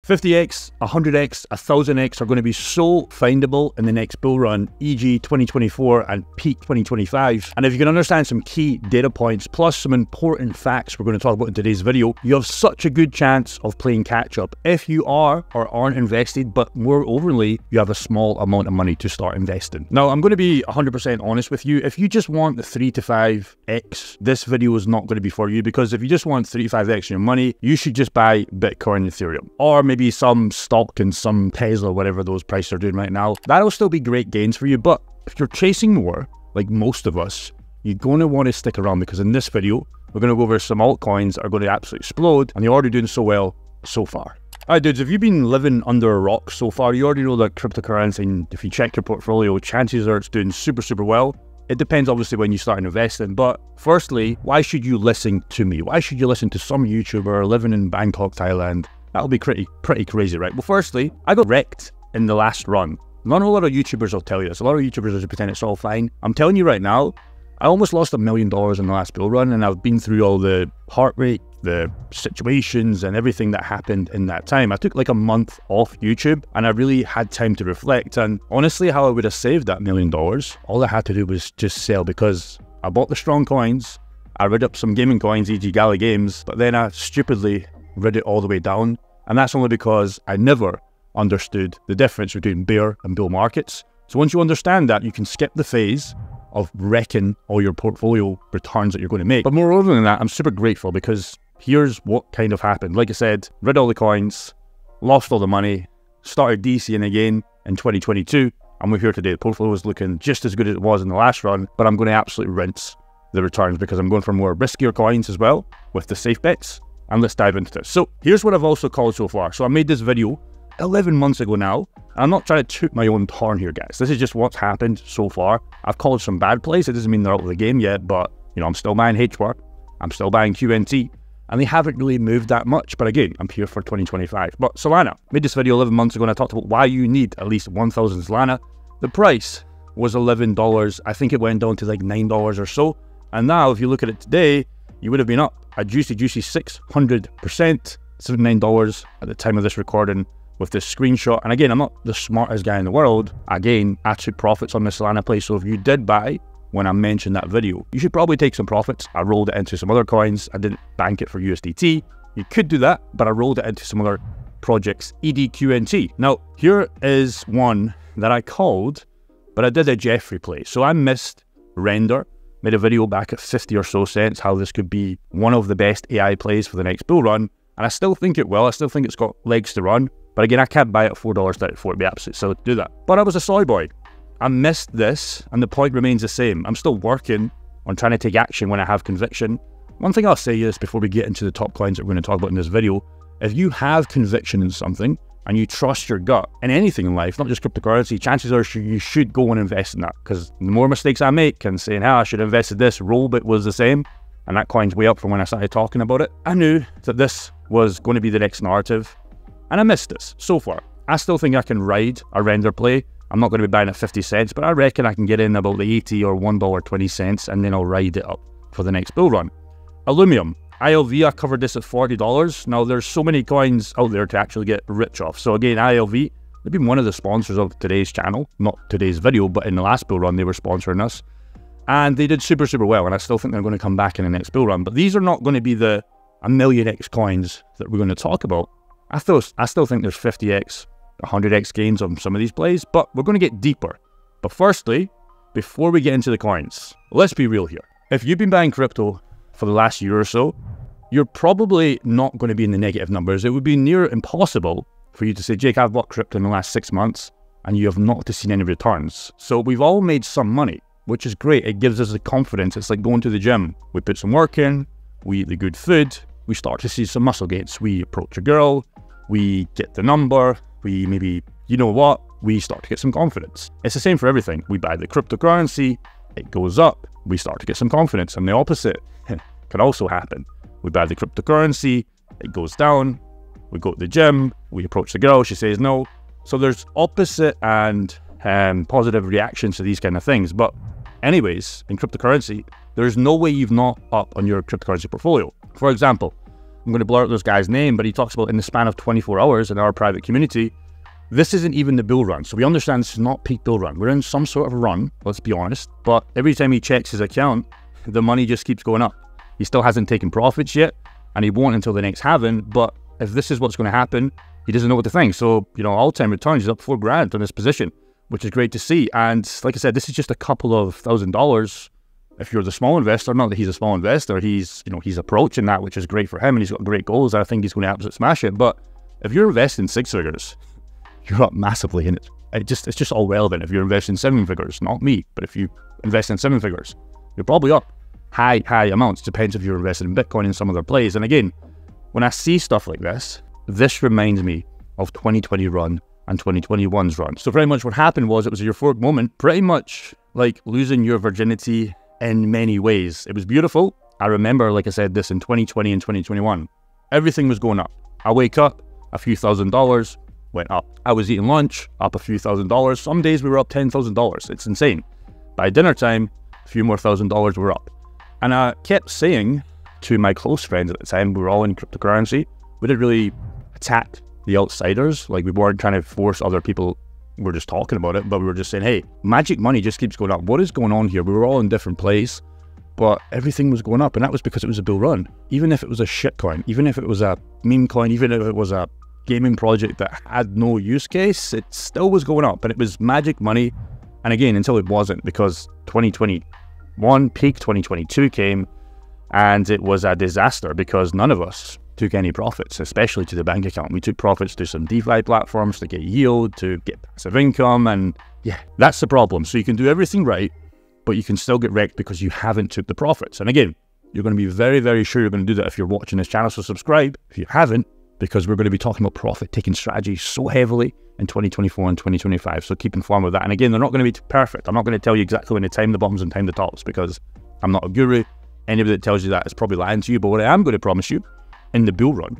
50x, 100x, 1000x are going to be so findable in the next bull run, e.g. 2024 and peak 2025. And if you can understand some key data points, plus some important facts we're going to talk about in today's video, you have such a good chance of playing catch up if you are or aren't invested, but more overly, you have a small amount of money to start investing. Now, I'm going to be 100% honest with you. If you just want the 3 to 5x, this video is not going to be for you, because if you just want 3 to 5x in your money, you should just buy Bitcoin and Ethereum, or maybe some stock and some Tesla, whatever those prices are doing right now. That'll still be great gains for you. But if you're chasing more, like most of us, you're going to want to stick around, because in this video, we're going to go over some altcoins that are going to absolutely explode, and they're already doing so well so far. Alright dudes, if you've been living under a rock so far, you already know that cryptocurrency, and if you check your portfolio, chances are it's doing super well. It depends obviously when you start investing, but firstly, why should you listen to me? Why should you listen to some YouTuber living in Bangkok, Thailand? That'll be pretty crazy, right? Well, firstly, I got wrecked in the last run. Not a lot of YouTubers will tell you this. A lot of YouTubers will pretend it's all fine. I'm telling you right now, I almost lost $1 million in the last bull run, and I've been through all the heartbreak, the situations, and everything that happened in that time. I took like a month off YouTube, and I really had time to reflect. And honestly, how I would have saved that $1 million, all I had to do was just sell, because I bought the strong coins, I read up some gaming coins, e.g. Gala Games, but then I stupidly read it all the way down. And that's only because I never understood the difference between bear and bull markets. So once you understand that, you can skip the phase of wrecking all your portfolio returns that you're going to make. But moreover than that, I'm super grateful, because here's what kind of happened. Like I said, read all the coins, lost all the money, started DCing again in 2022, and we're here today. The portfolio is looking just as good as it was in the last run, but I'm going to absolutely rinse the returns, because I'm going for more riskier coins as well with the safe bets. And let's dive into this. So here's what I've also called so far. So I made this video 11 months ago now. And I'm not trying to toot my own horn here, guys. This is just what's happened so far. I've called some bad plays. It doesn't mean they're out of the game yet, but you know, I'm still buying HWAR. I'm still buying QNT. And they haven't really moved that much. But again, I'm here for 2025. But Solana, made this video 11 months ago, and I talked about why you need at least 1,000 Solana. The price was $11. I think it went down to like $9 or so. And now, if you look at it today, you would have been up a juicy 600%, $79 at the time of this recording with this screenshot. And again, I'm not the smartest guy in the world. Again, I took profits on the Solana play. So if you did buy when I mentioned that video, you should probably take some profits. I rolled it into some other coins. I didn't bank it for USDT. You could do that, but I rolled it into some other projects, EDQNT. Now, here is one that I called, but I did a Jeffrey play. So I missed Render. Made a video back at 50 or so cents, how this could be one of the best AI plays for the next bull run. And I still think it will. I still think it's got legs to run. But again, I can't buy it at $4.34. It'd be absolutely silly to do that. But I was a soy boy. I missed this, and the point remains the same. I'm still working on trying to take action when I have conviction. One thing I'll say is, before we get into the top coins that we're going to talk about in this video, if you have conviction in something, and you trust your gut in anything in life, not just cryptocurrency, chances are you should go and invest in that. Because the more mistakes I make and saying, I should have invested this, Rollbit was the same, and that coin's way up from when I started talking about it. I knew that this was going to be the next narrative, and I missed this so far. I still think I can ride a Render play. I'm not going to be buying at 50 cents, but I reckon I can get in about the 80 or $1.20, and then I'll ride it up for the next bull run. Illumium. ILV, I covered this at $40. Now, there's so many coins out there to actually get rich off. So again, ILV, they've been one of the sponsors of today's channel. Not today's video, but in the last bull run, they were sponsoring us. And they did super well, and I still think they're going to come back in the next bull run. But these are not going to be the 1,000,000x coins that we're going to talk about. I still think there's 50x, 100x gains on some of these plays, but we're going to get deeper. But firstly, before we get into the coins, let's be real here. If you've been buying crypto for the last year or so, you're probably not going to be in the negative numbers. It would be near impossible for you to say, Jake, I've bought crypto in the last 6 months, and you have not seen any returns. So we've all made some money, which is great. It gives us the confidence. It's like going to the gym. We put some work in, we eat the good food, we start to see some muscle gains. We approach a girl, we get the number, we maybe, you know what, we start to get some confidence. It's the same for everything. We buy the cryptocurrency, it goes up, we start to get some confidence, and the opposite can also happen. We buy the cryptocurrency, it goes down, we go to the gym, we approach the girl, she says no. So there's opposite and positive reactions to these kind of things. But anyways, in cryptocurrency, there's no way you've not up on your cryptocurrency portfolio. For example, I'm going to blur out this guy's name, but he talks about in the span of 24 hours in our private community, this isn't even the bull run. So we understand this is not peak bull run. We're in some sort of run, let's be honest. But every time he checks his account, the money just keeps going up. He still hasn't taken profits yet, and he won't until the next halving. But if this is what's going to happen, he doesn't know what to think. So, you know, all-time returns, he's up $4,000 on this position, which is great to see. And like I said, this is just a couple of $1,000. If you're the small investor, not that he's a small investor, he's, you know, he's approaching that, which is great for him, and he's got great goals. I think he's going to absolutely smash it. But if you're investing 6 figures, you're up massively in it. It's just all relevant. If you're investing 7 figures, not me, but if you invest in 7 figures, you're probably up high amounts. Depends if you're invested in Bitcoin and some other plays. And again, when I see stuff like this reminds me of 2020 run and 2021's run. So pretty much what happened was, it was a euphoric moment, pretty much like losing your virginity in many ways. It was beautiful. I remember, like I said, this in 2020 and 2021. Everything was going up. I wake up, a few $1,000 went up. I was eating lunch, up a few $1,000. Some days we were up $10,000. It's insane. By dinner time, a few more $1,000 were up. And I kept saying to my close friends at the time, we were all in cryptocurrency, we didn't really attack the outsiders. Like, we weren't trying to force other people. We're just talking about it, but we were just saying, hey, magic money just keeps going up. What is going on here? We were all in different places, but everything was going up, and that was because it was a bull run. Even if it was a shit coin, even if it was a meme coin, even if it was a gaming project that had no use case, it still was going up, and it was magic money. And again, until it wasn't, because 2021 peak, 2022 came, and it was a disaster because none of us took any profits, especially to the bank account. We took profits to some DeFi platforms to get yield, to get passive income, and yeah, that's the problem. So you can do everything right, but you can still get wrecked because you haven't took the profits. And again, you're going to be very, very sure you're going to do that if you're watching this channel, so subscribe if you haven't, because we're going to be talking about profit-taking strategies so heavily in 2024 and 2025. So keep informed with that. And again, they're not going to be perfect. I'm not going to tell you exactly when to time the bottoms and time the tops, because I'm not a guru. Anybody that tells you that is probably lying to you. But what I am going to promise you in the bull run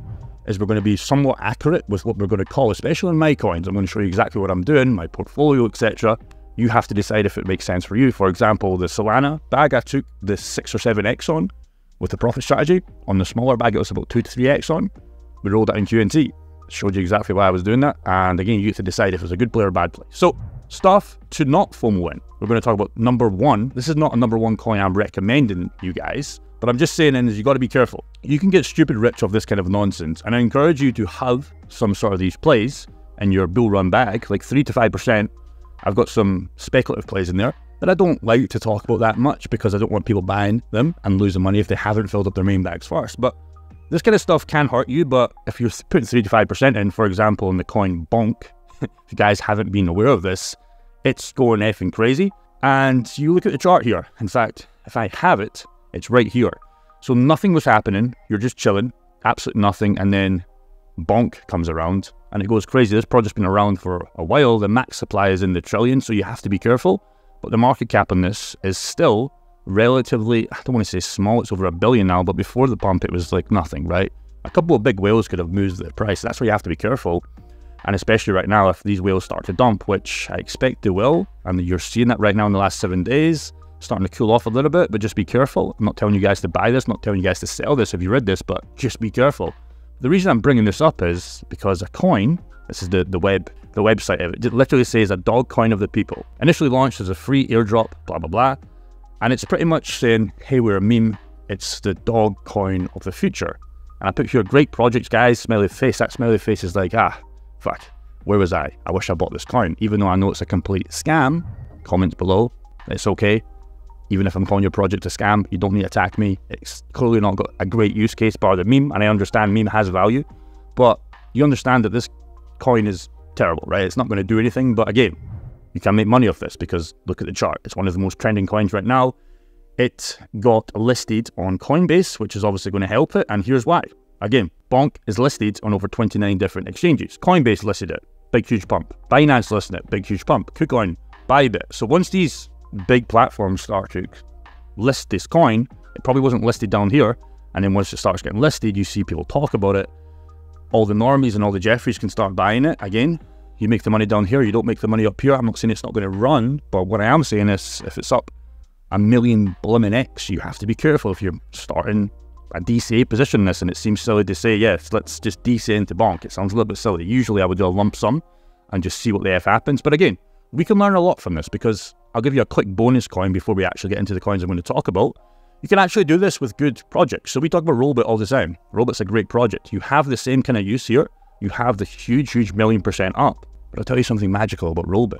is we're going to be somewhat accurate with what we're going to call, especially in my coins. I'm going to show you exactly what I'm doing, my portfolio, etc. You have to decide if it makes sense for you. For example, the Solana bag, I took the 6 or 7x on with the profit strategy. On the smaller bag, it was about 2 to 3x on. We rolled that in QNT. Showed you exactly why I was doing that. And again, you get to decide if it's a good play or a bad play. So, stuff to not FOMO in. We're going to talk about number one. This is not a number one coin I'm recommending you guys, but I'm just saying is you got to be careful. You can get stupid rich off this kind of nonsense, and I encourage you to have some sort of these plays in your bull run bag, like 3 to 5%. I've got some speculative plays in there that I don't like to talk about that much because I don't want people buying them and losing money if they haven't filled up their main bags first. But this kind of stuff can hurt you, but if you're putting 3 to 5% in, for example, in the coin Bonk, if you guys haven't been aware of this, it's going effing crazy. And you look at the chart here. In fact, if I have it, it's right here. So nothing was happening. You're just chilling, absolutely nothing. And then Bonk comes around and it goes crazy. This project's been around for a while. The max supply is in the trillions, so you have to be careful. But the market cap on this is still relatively, I don't want to say small, it's over $1 billion now, but before the pump, it was like nothing, right? A couple of big whales could have moved the price. That's why you have to be careful. And especially right now, if these whales start to dump, which I expect they will, and you're seeing that right now in the last 7 days, starting to cool off a little bit, but just be careful. I'm not telling you guys to buy this, not telling you guys to sell this if you read this, but just be careful. The reason I'm bringing this up is because a coin, this is the website of it, it literally says a dog coin of the people. Initially launched as a free airdrop, blah, blah, blah. And it's pretty much saying, hey, we're a meme. It's the dog coin of the future. And I put here, great projects, guys, smiley face. That smiley face is like, fuck, where was I? I wish I bought this coin. Even though I know it's a complete scam, comments below, it's okay. Even if I'm calling your project a scam, you don't need to attack me. It's clearly not got a great use case bar the meme, and I understand meme has value, but you understand that this coin is terrible, right? It's not going to do anything, but again, you can make money off this because look at the chart. It's one of the most trending coins right now. It got listed on Coinbase, which is obviously going to help it, and here's why. Again, Bonk is listed on over 29 different exchanges. Coinbase listed it, big huge pump. Binance listed it, big huge pump. KuCoin, Bybit. So once these big platforms start to list this coin, it probably wasn't listed down here, and then once it starts getting listed, you see people talk about it. All the normies and all the Jeffries can start buying it. Again, you make the money down here, you don't make the money up here. I'm not saying it's not going to run, but what I am saying is if it's up a million blimmin' X, you have to be careful if you're starting a DCA position in this, and it seems silly to say, yes, let's just DCA into bonk. It sounds a little bit silly. Usually I would do a lump sum and just see what the F happens. But again, we can learn a lot from this, because I'll give you a quick bonus coin before we actually get into the coins I'm going to talk about. You can actually do this with good projects. So we talk about Rollbit all the time. Rollbit's a great project. You have the same kind of use here. You have the huge 1,000,000% up. But I'll tell you something magical about Rollbit.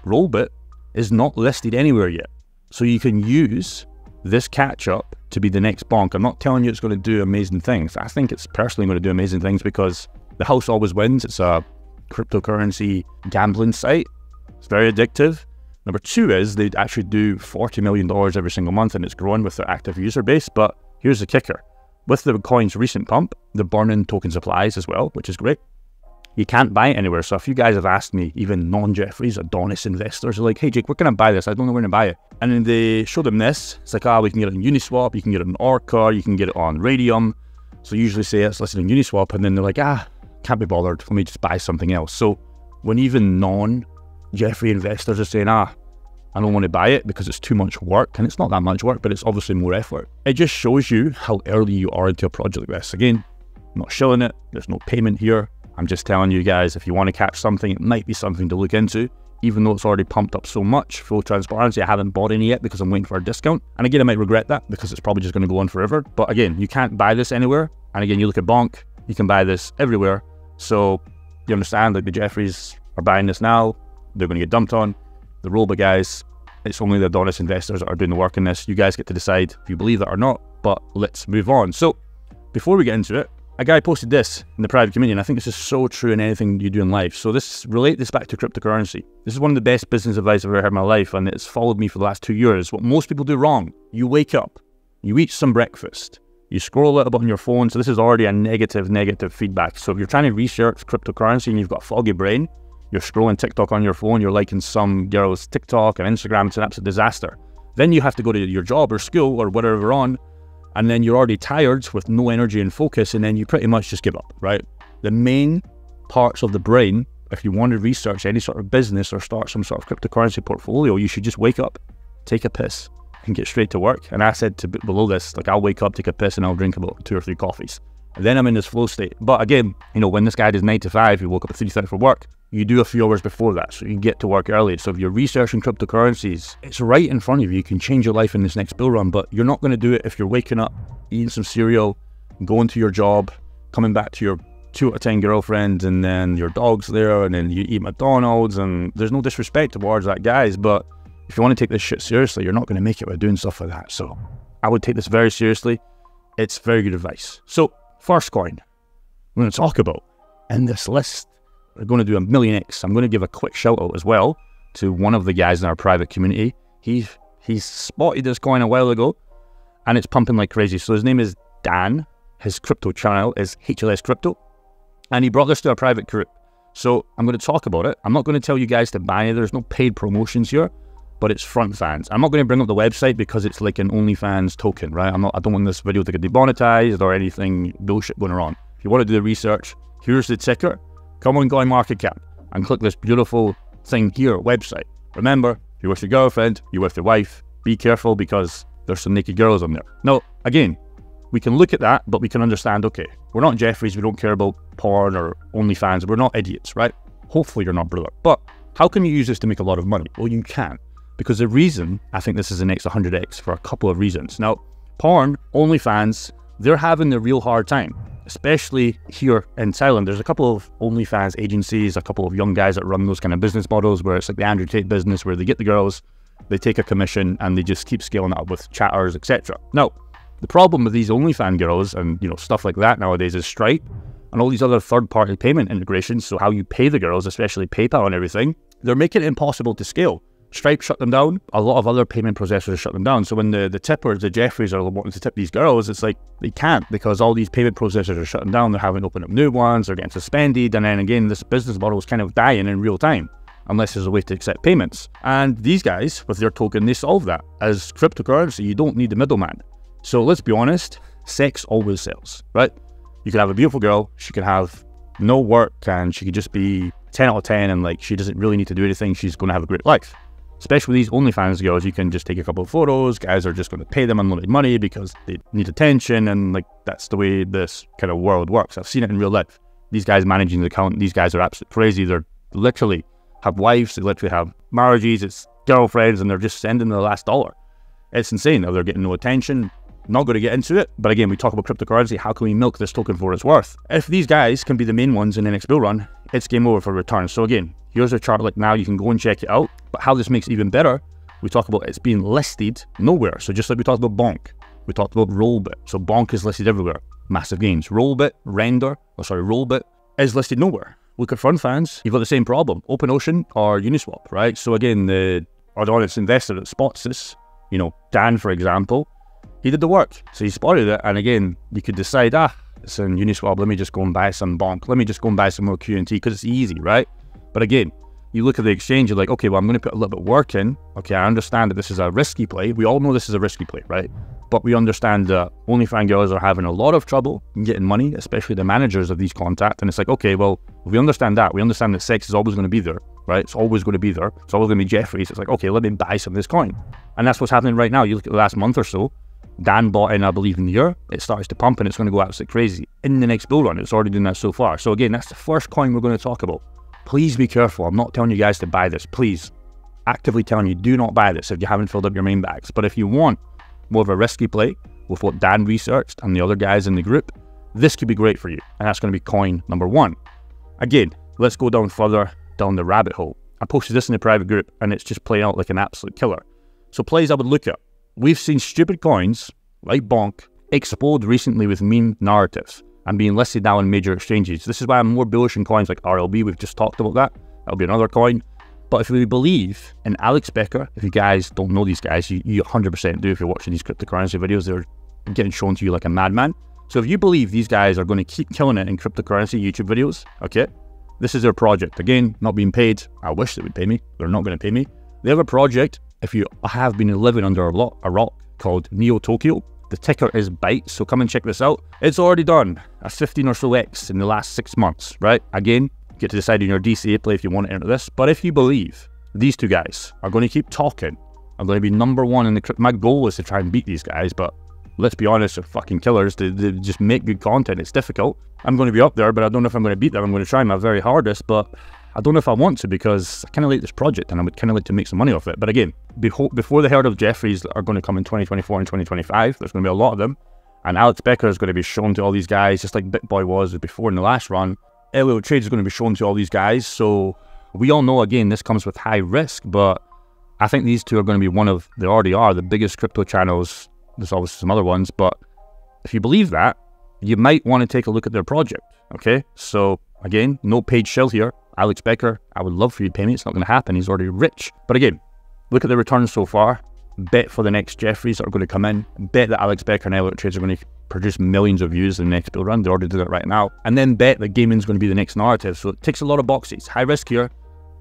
Rollbit is not listed anywhere yet. So you can use this catch-up to be the next bonk. I'm not telling you it's going to do amazing things. I think it's personally going to do amazing things because the house always wins. It's a cryptocurrency gambling site. It's very addictive. Number two is they actually do $40 million every single month, and it's growing with their active user base. But here's the kicker. With the coin's recent pump, they're burning token supplies as well, which is great. You can't buy it anywhere. So if you guys have asked me, even non-Jeffries, Adonis investors are like, hey Jake, where can I buy this? I don't know where to buy it. And then they show them this. It's like, we can get it on Uniswap, you can get it on Orca, you can get it on Radium. So usually say it's listed on Uniswap, and then they're like, can't be bothered. Let me just buy something else. So when even non-Jeffrey investors are saying, I don't want to buy it because it's too much work, and it's not that much work, but it's obviously more effort. It just shows you how early you are into a project like this. Again, I'm not shilling it. There's no payment here. I'm just telling you guys, if you want to catch something, it might be something to look into, even though it's already pumped up so much. Full transparency, I haven't bought any yet because I'm waiting for a discount. And again, I might regret that because it's probably just going to go on forever. But again, you can't buy this anywhere. And again, you look at Bonk, you can buy this everywhere. So you understand, like the Jeffries are buying this now. They're going to get dumped on. The Rollbit guys, it's only the Adonis investors that are doing the work in this. You guys get to decide if you believe that or not. But let's move on. So before we get into it, a guy posted this in the private community, and I think this is so true in anything you do in life. So relate this back to cryptocurrency. This is one of the best business advice I've ever heard in my life, and it's followed me for the last 2 years. What most people do wrong: you wake up, you eat some breakfast, you scroll a little bit on your phone. So this is already a negative feedback. So if you're trying to research cryptocurrency and you've got a foggy brain, you're scrolling TikTok on your phone, you're liking some girl's TikTok and Instagram, it's an absolute disaster. Then you have to go to your job or school or whatever you're on, and then you're already tired with no energy and focus, and then you pretty much just give up, right? The main parts of the brain, if you want to research any sort of business or start some sort of cryptocurrency portfolio, you should just wake up, take a piss, and get straight to work. And I said below this, like, I'll wake up, take a piss, and I'll drink about 2 or 3 coffees. And then I'm in this flow state. But again, when this guy does 9 to 5, he woke up at 3:30 for work, you do a few hours before that, so you can get to work early. So if you're researching cryptocurrencies, it's right in front of you. You can change your life in this next bull run, but you're not going to do it if you're waking up, eating some cereal, going to your job, coming back to your 2 out of 10 girlfriend, and then your dog's there, and then you eat McDonald's. And there's no disrespect towards that, guys, but if you want to take this shit seriously, you're not going to make it by doing stuff like that. So I would take this very seriously. It's very good advice. So first coin I'm going to talk about in this list, we're going to do a million X. I'm going to give a quick shout out as well to one of the guys in our private community. He's spotted this coin a while ago, and it's pumping like crazy. So his name is Dan. His crypto channel is HLS Crypto, and he brought this to our private group. So I'm going to talk about it. I'm not going to tell you guys to buy it. There's no paid promotions here, but it's front fans. I'm not going to bring up the website because it's like an OnlyFans token, right? I don't want this video to get demonetized or anything bullshit going on. If you want to do the research, here's the ticker. Come on CoinMarketCap and click this beautiful thing here, website. Remember, if you're with your girlfriend, you're with your wife, be careful because there's some naked girls on there. Now, again, we can look at that, but we can understand, okay, we're not Jeffries, we don't care about porn or OnlyFans, we're not idiots, right? Hopefully you're not, brother. But how can you use this to make a lot of money? Well, you can. Because the reason I think this is the next 100x for a couple of reasons. Now, porn, OnlyFans, they're having a real hard time. Especially here in Thailand, there's a couple of OnlyFans agencies, a couple of young guys that run those kind of business models where it's like the Andrew Tate business, where they get the girls, they take a commission, and they just keep scaling it up with chatters, etc. Now, the problem with these OnlyFans girls and stuff like that nowadays is Stripe and all these other third-party payment integrations. So how you pay the girls, especially PayPal and everything, they're making it impossible to scale. Stripe shut them down. A lot of other payment processors shut them down. So when the tippers, the Jeffries, are wanting to tip these girls, it's like they can't because all these payment processors are shutting down. They're having to open up new ones. They're getting suspended. And then again, this business model is kind of dying in real time unless there's a way to accept payments. And these guys, with their token, they solve that. As cryptocurrency, you don't need the middleman. So let's be honest, sex always sells, right? You can have a beautiful girl. She can have no work and she could just be 10 out of 10 and like she doesn't really need to do anything. She's going to have a great life. especially with these OnlyFans girls, you can just take a couple of photos. Guys are just going to pay them unlimited money because they need attention, and like that's the way this kind of world works. I've seen it in real life. These guys managing the account, these guys are absolutely crazy. They're literally have wives, they literally have marriages, it's girlfriends, and they're just sending the last dollar. It's insane. They're getting no attention. Not going to get into it, but again, we talk about cryptocurrency. How can we milk this token for its worth? If these guys can be the main ones in the next bull run, it's game over for returns. So again, here's a chart like now, you can go and check it out. But how this makes it even better, we talk about it's being listed nowhere. So just like we talked about Bonk, we talked about Rollbit. So Bonk is listed everywhere, massive gains. Rollbit is listed nowhere. Look at fund fans, you've got the same problem. OpenOcean or Uniswap, right? So again, the honest investor that spots this, you know, Dan, for example, he did the work. So he spotted it. And again, you could decide, it's in Uniswap, let me just go and buy some Bonk. Let me just go and buy some more QNT because it's easy, right? But again, you look at the exchange, you're like, okay, well, I'm going to put a little bit of work in. Okay, I understand that this is a risky play. We all know this is a risky play, right? But we understand that OnlyFans girls are having a lot of trouble getting money, especially the managers of these contacts. And it's like, okay, well, if we understand that. We understand that sex is always going to be there, right? It's always going to be there. It's always going to be Jeffries. It's like, okay, let me buy some of this coin. And that's what's happening right now. You look at the last month or so, Dan bought in, I believe, in the year. It starts to pump and it's going to go absolutely crazy. In the next bull run, it's already doing that so far. So again, that's the first coin we're going to talk about. Please be careful. I'm not telling you guys to buy this. Please, actively telling you, do not buy this if you haven't filled up your main bags. But if you want more of a risky play with what Dan researched and the other guys in the group, this could be great for you. And that's going to be coin number one. Again, let's go down further down the rabbit hole. I posted this in the private group and it's just playing out like an absolute killer. So plays I would look at. We've seen stupid coins like Bonk explode recently with meme narratives and being listed now in major exchanges. This is why I'm more bullish in coins like RLB. We've just talked about that. That'll be another coin. But if we believe in Alex Becker, if you guys don't know these guys, you 100% do if you're watching these cryptocurrency videos. They're getting shown to you like a madman. So if you believe these guys are going to keep killing it in cryptocurrency YouTube videos, okay, this is their project. Again, not being paid. I wish they would pay me. They're not going to pay me. They have a project, if you have been living under a rock called Neo Tokyo. The ticker is Byte, so come and check this out. It's already done a 15 or so X in the last 6 months, right? Again, you get to decide in your DCA play if you want to enter this. But if you believe these two guys are going to keep talking, are going to be number one in the crypto. My goal is to try and beat these guys, but let's be honest, they're fucking killers. They just make good content. It's difficult. I'm going to be up there, but I don't know if I'm going to beat them. I'm going to try my very hardest, but I don't know if I want to because I kind of like this project and I would kind of like to make some money off it. But again, before the herd of Jeffries are going to come in 2024 and 2025, there's going to be a lot of them. And Alex Becker is going to be shown to all these guys, just like BitBoy was before in the last run. Elliot Trades is going to be shown to all these guys. So we all know, again, this comes with high risk, but I think these two are going to be they already are the biggest crypto channels. There's obviously some other ones, but if you believe that, you might want to take a look at their project, okay? So again, no paid shill here. Alex Becker, I would love for you to pay me. It's not going to happen. He's already rich. But again, look at the returns so far. Bet for the next Jeffries that are going to come in. Bet that Alex Becker and Elliot Trades are going to produce millions of views in the next bull run. They already did it right now. And then bet that gaming is going to be the next narrative. So it ticks a lot of boxes. High risk here.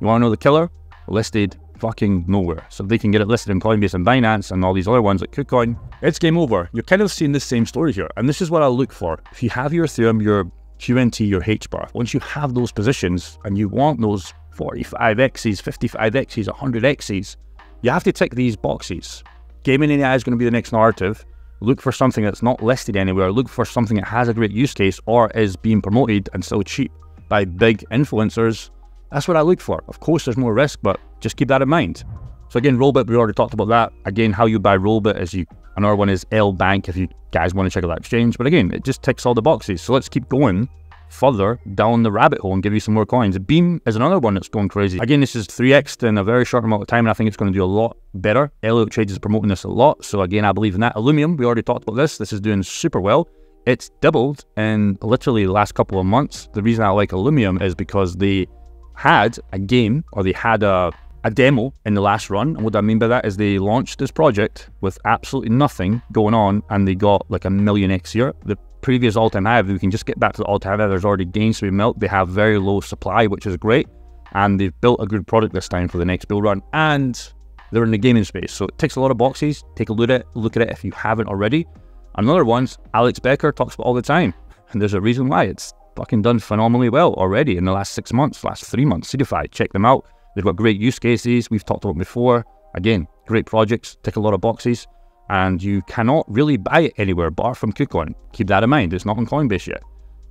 You want to know the killer? Listed fucking nowhere. So if they can get it listed in Coinbase and Binance and all these other ones like KuCoin, it's game over. You're kind of seeing the same story here. And this is what I look for. If you have your Ethereum, your QNT, your HBAR, once you have those positions and you want those 45Xs, 55Xs, 100Xs, you have to tick these boxes. Gaming AI is going to be the next narrative. Look for something that's not listed anywhere. Look for something that has a great use case or is being promoted and still cheap by big influencers. That's what I look for. Of course, there's more risk, but just keep that in mind. So again, Rollbit, we already talked about that. Again, how you buy Rollbit is another one is L Bank if you guys want to check out that exchange. But again, it just ticks all the boxes. So let's keep going further down the rabbit hole and give you some more coins. Beam is another one that's going crazy. Again, this is 3x in a very short amount of time, and I think it's going to do a lot better. Elliot Trades is promoting this a lot. So again, I believe in that. Illumium, we already talked about this. This is doing super well. It's doubled in literally the last couple of months. The reason I like Illumium is because they had a game, or they had a demo in the last run. And what I mean by that is they launched this project with absolutely nothing going on and they got like 1 million X here. The previous all-time high, if we can just get back to the all-time high, there's already gains to be milked. They have very low supply, which is great. And they've built a good product this time for the next bull run. And they're in the gaming space. So it ticks a lot of boxes. Take a look at it if you haven't already. Another one's Alex Becker talks about all the time. And there's a reason why. It's fucking done phenomenally well already in the last 6 months, last 3 months. Certified, check them out. They've got great use cases we've talked about before. Again, great projects, tick a lot of boxes, and you cannot really buy it anywhere but from KuCoin. Keep that in mind. It's not on Coinbase yet.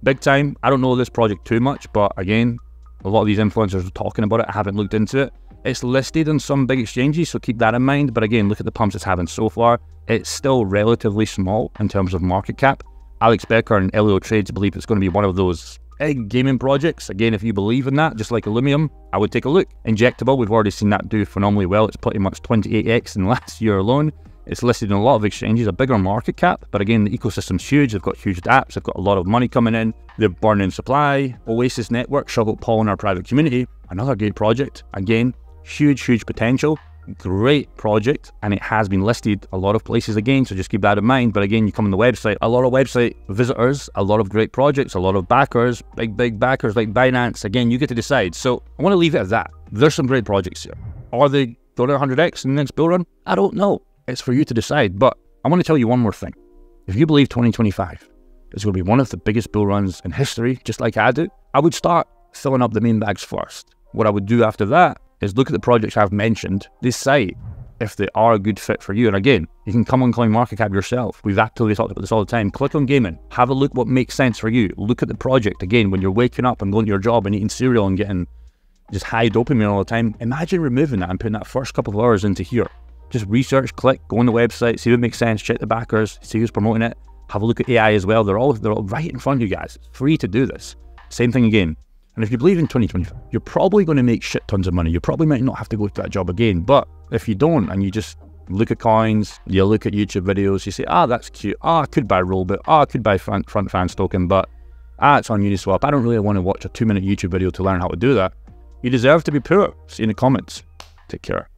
Big time. I don't know this project too much, but again, a lot of these influencers are talking about it. I haven't looked into it. It's listed on some big exchanges, so keep that in mind. But again, look at the pumps it's having so far. It's still relatively small in terms of market cap. Alex Becker and LEO Trades believe it's going to be one of those big gaming projects. Again, if you believe in that, just like Illumium, I would take a look. Injectable, we've already seen that do phenomenally well. It's pretty much 28x in the last year alone. It's listed in a lot of exchanges, a bigger market cap, but again, the ecosystem's huge. They've got huge apps, they've got a lot of money coming in, they're burning supply. Oasis Network, Shuggle Paul in our private community, another great project. Again, huge potential, great project, and it has been listed a lot of places again, so just keep that in mind. But again, you come on the website, a lot of website visitors, a lot of great projects, a lot of backers, big backers like Binance. Again, you get to decide. So I want to leave it at that. There's some great projects here. Are they going to 100x in the next bull run? I don't know. It's for you to decide. But I want to tell you one more thing. If you believe 2025 is going to be one of the biggest bull runs in history, just like I do, I would start filling up the main bags first. What I would do after that is look at the projects I've mentioned, decide if they are a good fit for you. And again, you can come on CoinMarketCap yourself. We've actively talked about this all the time. Click on gaming, have a look what makes sense for you. Look at the project. Again, when you're waking up and going to your job and eating cereal and getting just high dopamine all the time, imagine removing that and putting that first couple of hours into here. Just research, click, go on the website, see what makes sense, check the backers, see who's promoting it. Have a look at AI as well. They're all right in front of you guys. It's free to do this. Same thing again. And if you believe in 2025, you're probably going to make shit tons of money. You probably might not have to go to that job again. But if you don't, and you just look at coins, you look at YouTube videos, you say, that's cute. I could buy Rollbit. I could buy front fan token, but it's on Uniswap. I don't really want to watch a 2-minute YouTube video to learn how to do that. You deserve to be poor. See you in the comments. Take care.